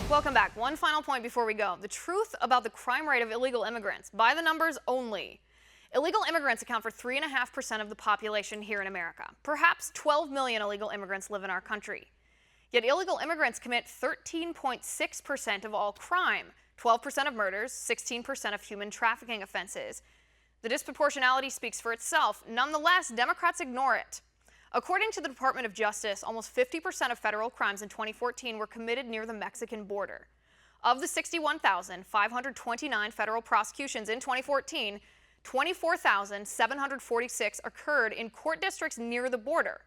Welcome back. One final point before we go. The truth about the crime rate of illegal immigrants, by the numbers only. Illegal immigrants account for 3.5% of the population here in America. Perhaps 12 million illegal immigrants live in our country. Yet illegal immigrants commit 13.6% of all crime, 12% of murders, 16% of human trafficking offenses. The disproportionality speaks for itself. Nonetheless, Democrats ignore it. According to the Department of Justice, almost 50% of federal crimes in 2014 were committed near the Mexican border. Of the 61,529 federal prosecutions in 2014, 24,746 occurred in court districts near the border.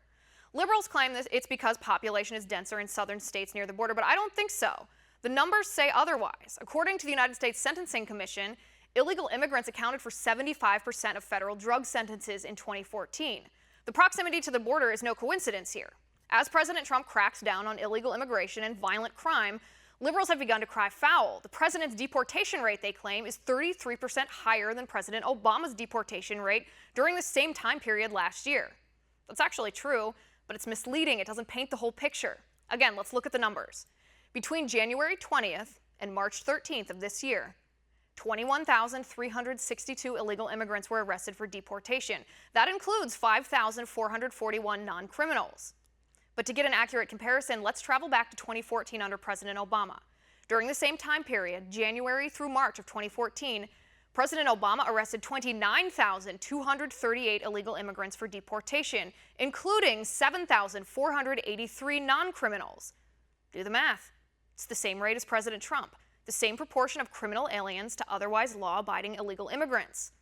Liberals claim that it's because population is denser in southern states near the border, but I don't think so. The numbers say otherwise. According to the United States Sentencing Commission, illegal immigrants accounted for 75% of federal drug sentences in 2014. The proximity to the border is no coincidence here. As President Trump cracks down on illegal immigration and violent crime, liberals have begun to cry foul. The president's deportation rate, they claim, is 33% higher than President Obama's deportation rate during the same time period last year. That's actually true, but it's misleading. It doesn't paint the whole picture. Again, let's look at the numbers. Between January 20th and March 13th of this year, 21,362 illegal immigrants were arrested for deportation. That includes 5,441 non-criminals. But to get an accurate comparison, let's travel back to 2014 under President Obama. During the same time period, January through March of 2014, President Obama arrested 29,238 illegal immigrants for deportation, including 7,483 non-criminals. Do the math. It's the same rate as President Trump. The same proportion of criminal aliens to otherwise law-abiding illegal immigrants.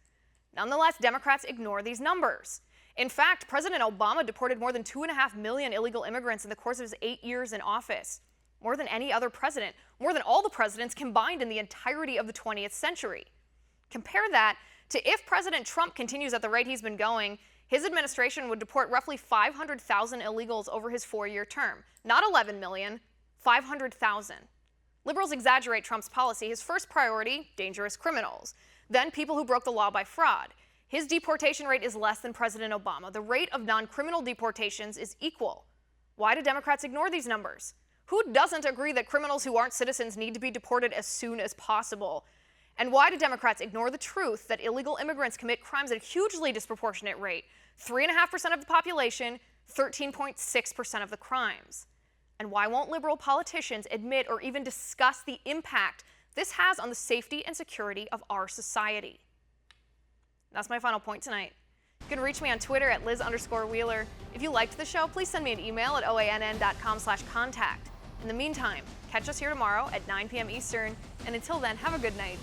Nonetheless, Democrats ignore these numbers. In fact, President Obama deported more than 2.5 million illegal immigrants in the course of his 8 years in office. More than any other president, more than all the presidents combined in the entirety of the 20th century. Compare that to if President Trump continues at the rate he's been going, his administration would deport roughly 500,000 illegals over his 4-year term. Not 11 million, 500,000. Liberals exaggerate Trump's policy. His first priority, dangerous criminals. Then people who broke the law by fraud. His deportation rate is less than President Obama. The rate of non-criminal deportations is equal. Why do Democrats ignore these numbers? Who doesn't agree that criminals who aren't citizens need to be deported as soon as possible? And why do Democrats ignore the truth that illegal immigrants commit crimes at a hugely disproportionate rate? 3.5% of the population, 13.6% of the crimes. And why won't liberal politicians admit or even discuss the impact this has on the safety and security of our society? That's my final point tonight. You can reach me on Twitter at Liz_Wheeler. If you liked the show, please send me an email at oann.com/contact. In the meantime, catch us here tomorrow at 9 p.m. Eastern. And until then, have a good night.